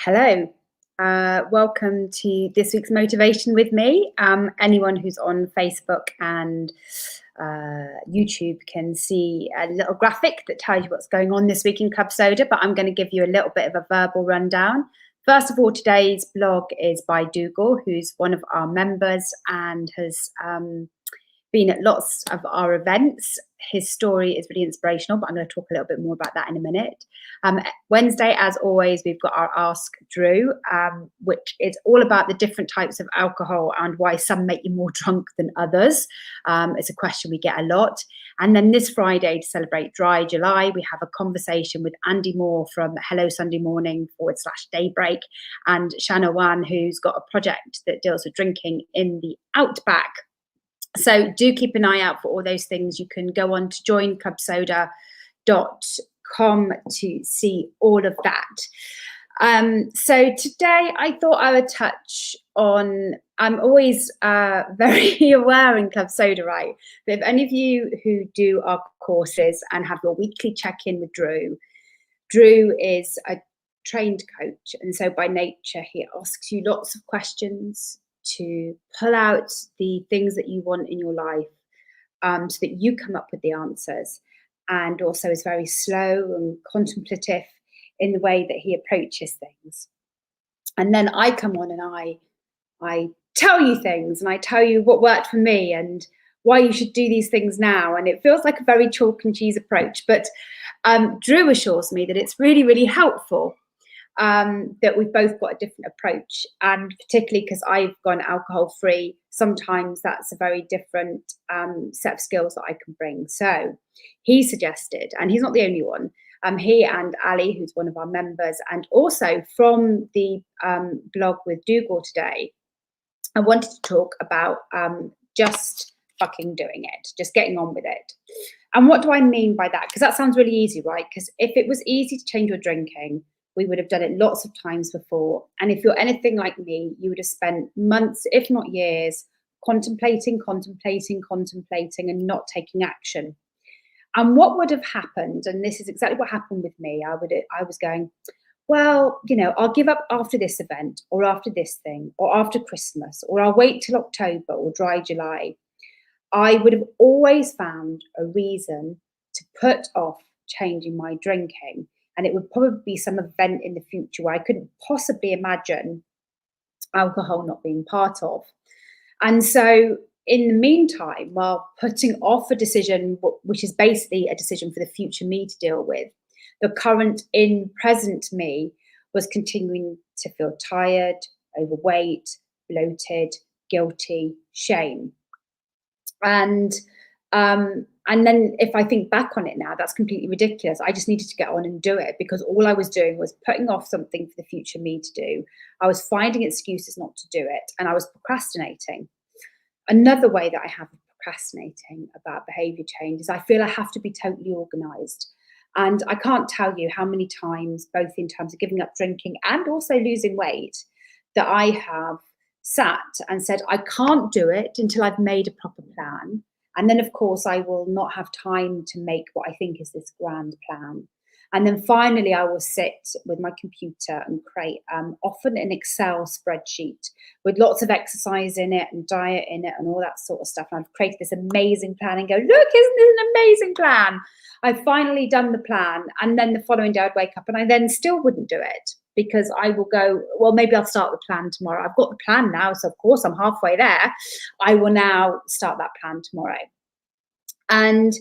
Hello, welcome to this week's Motivation with me. Anyone who's on Facebook and YouTube can see a little graphic that tells you what's going on this week in Club Soda, but I'm going to give you a little bit of a verbal rundown. First of all, today's blog is by Dougal, who's one of our members and has been at lots of our events. His story is really inspirational, but I'm going to talk a little bit more about that in a minute. Wednesday, as always, we've got our Ask Dru, which is all about the different types of alcohol and why some make you more drunk than others. It's a question we get a lot. And then this Friday, to celebrate Dry July, we have a conversation with Andy Moore from Hello Sunday Morning /Daybreak, and Shanna, Whan, who's got a project that deals with drinking in the outback. So do keep an eye out for all those things. You can go on to joinclubsoda.com to see all of that. So today I thought I would touch on, I'm always very aware in Club Soda, right, that if any of you who do our courses and have your weekly check-in with Dru is a trained coach. And so by nature, he asks you lots of questions to pull out the things that you want in your life, so that you come up with the answers, and also is very slow and contemplative in the way that he approaches things. And then I come on and I tell you things, and I tell you what worked for me and why you should do these things now. And it feels like a very chalk and cheese approach, but Dru assures me that it's really, really helpful. That we've both got a different approach, and particularly because I've gone alcohol free, sometimes that's a very different set of skills that I can bring. So he suggested, and he's not the only one, he and Ali, who's one of our members, and also from the blog with Dougal today, I wanted to talk about just fucking doing it, just getting on with it. And what do I mean by that? Because that sounds really easy, right? Because if it was easy to change your drinking, we would have done it lots of times before. And if you're anything like me, you would have spent months, if not years, contemplating, and not taking action. And what would have happened, and this is exactly what happened with me, I was going, well, you know, I'll give up after this event, or after this thing, or after Christmas, or I'll wait till October or Dry July. I would have always found a reason to put off changing my drinking. And it would probably be some event in the future where I couldn't possibly imagine alcohol not being part of. And so in the meantime, while putting off a decision, which is basically a decision for the future me to deal with, the current present me was continuing to feel tired, overweight, bloated, guilty, shame. And then if I think back on it now, that's completely ridiculous. I just needed to get on and do it, because all I was doing was putting off something for the future me to do. I was finding excuses not to do it, and I was procrastinating. Another way that I have of procrastinating about behavior change is I feel I have to be totally organized. And I can't tell you how many times, both in terms of giving up drinking and also losing weight, that I have sat and said, I can't do it until I've made a proper plan. And then, of course, I will not have time to make what I think is this grand plan. And then finally, I will sit with my computer and create often an Excel spreadsheet with lots of exercise in it and diet in it and all that sort of stuff. And I've created this amazing plan and go, look, isn't this an amazing plan? I've finally done the plan. And then the following day I'd wake up and I then still wouldn't do it, because I will go, well, maybe I'll start the plan tomorrow. I've got the plan now, so of course I'm halfway there. I will now start that plan tomorrow. And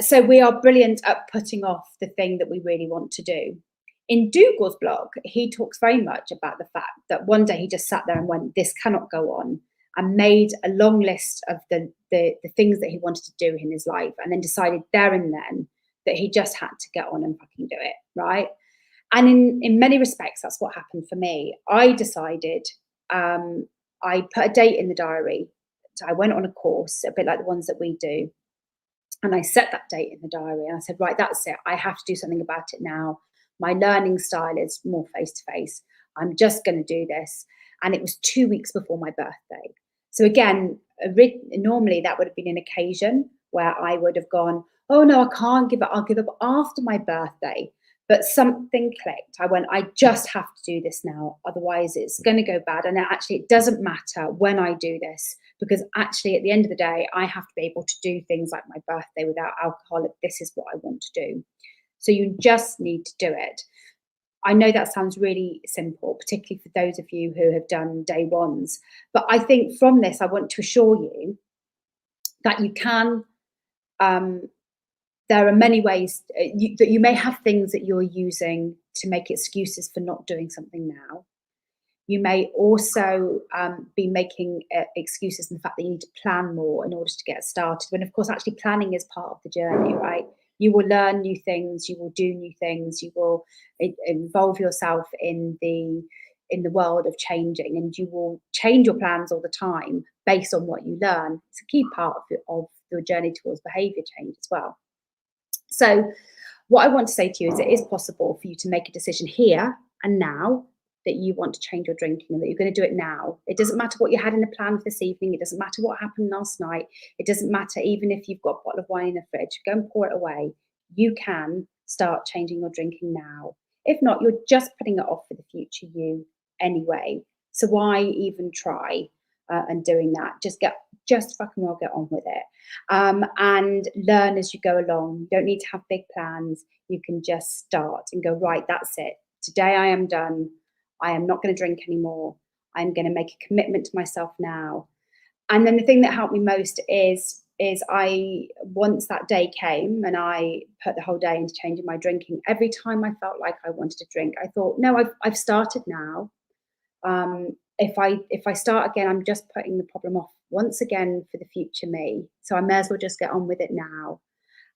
so we are brilliant at putting off the thing that we really want to do. In Dougal's blog, he talks very much about the fact that one day he just sat there and went, this cannot go on, and made a long list of the things that he wanted to do in his life, and then decided there and then that he just had to get on and fucking do it, right? And in many respects, that's what happened for me. I decided, I put a date in the diary. So I went on a course, a bit like the ones that we do. And I set that date in the diary and I said, right, that's it. I have to do something about it now. My learning style is more face-to-face. I'm just going to do this. And it was 2 weeks before my birthday. So again, normally that would have been an occasion where I would have gone, oh no, I can't give up. I'll give up after my birthday. But something clicked. I went, I just have to do this now, otherwise it's going to go bad. And actually, it doesn't matter when I do this, because actually, at the end of the day, I have to be able to do things like my birthday without alcohol if this is what I want to do. So you just need to do it. I know that sounds really simple, particularly for those of you who have done day ones. But I think from this, I want to assure you that you can. There are many ways that you may have things that you're using to make excuses for not doing something now. You may also be making excuses in the fact that you need to plan more in order to get started. When, of course, actually planning is part of the journey, right? You will learn new things, you will do new things, you will involve yourself in the world of changing, and you will change your plans all the time based on what you learn. It's a key part of the journey towards behaviour change as well. So what I want to say to you is it is possible for you to make a decision here and now that you want to change your drinking and that you're going to do it now. It doesn't matter what you had in the plan for this evening. It doesn't matter what happened last night. It doesn't matter even if you've got a bottle of wine in the fridge. Go and pour it away. You can start changing your drinking now. If not, you're just putting it off for the future you anyway. So why even try and doing that? Just fucking well get on with it. And learn as you go along. You don't need to have big plans. You can just start and go, right, that's it. Today I am done. I am not going to drink anymore. I'm going to make a commitment to myself now. And then the thing that helped me most is I, once that day came and I put the whole day into changing my drinking, every time I felt like I wanted to drink, I thought, no, I've started now. If I start again, I'm just putting the problem off once again for the future me. So I may as well just get on with it now.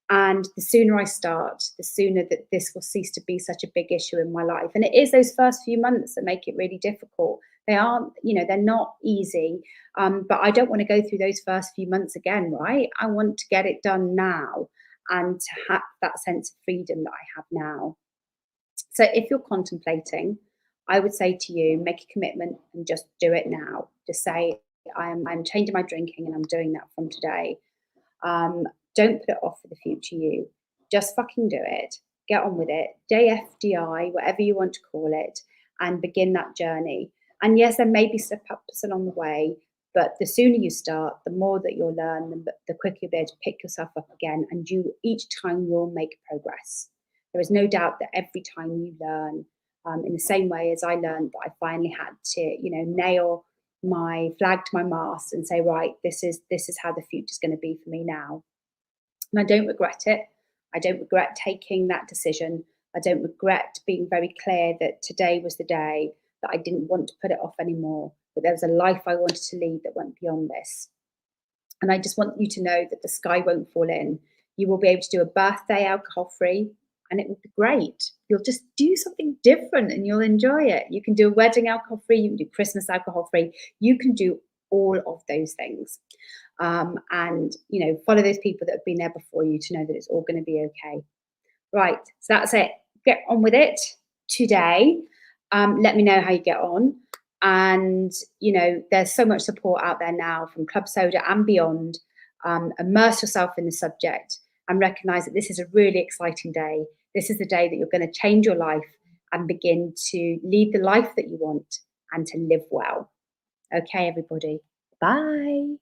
And the sooner I start, the sooner that this will cease to be such a big issue in my life. And it is those first few months that make it really difficult. They aren't, they're not easy. But I don't want to go through those first few months again, right? I want to get it done now and to have that sense of freedom that I have now. So if you're contemplating, I would say to you, make a commitment and just do it now. Just say, I'm changing my drinking and I'm doing that from today. Don't put it off for the future you. Just fucking do it. Get on with it. JFDI, whatever you want to call it, and begin that journey. And yes, there may be slip-ups along the way, but the sooner you start, the more that you'll learn, the quicker you'll be able to pick yourself up again, and each time you'll make progress. There is no doubt that every time you learn, in the same way as I learned that I finally had to, nail my flag to my mast and say, right, this is how the future's going to be for me now. And I don't regret it. I don't regret taking that decision. I don't regret being very clear that today was the day that I didn't want to put it off anymore, that there was a life I wanted to lead that went beyond this. And I just want you to know that the sky won't fall in. You will be able to do a birthday alcohol-free, and it will be great. You'll just do something different and you'll enjoy it. You can do a wedding alcohol-free, you can do Christmas alcohol-free. You can do all of those things. And, follow those people that have been there before you to know that it's all going to be okay. Right, so that's it. Get on with it today. Let me know how you get on. And, there's so much support out there now from Club Soda and beyond. Immerse yourself in the subject and recognize that this is a really exciting day. This is the day that you're going to change your life and begin to lead the life that you want and to live well. Okay, everybody. Bye.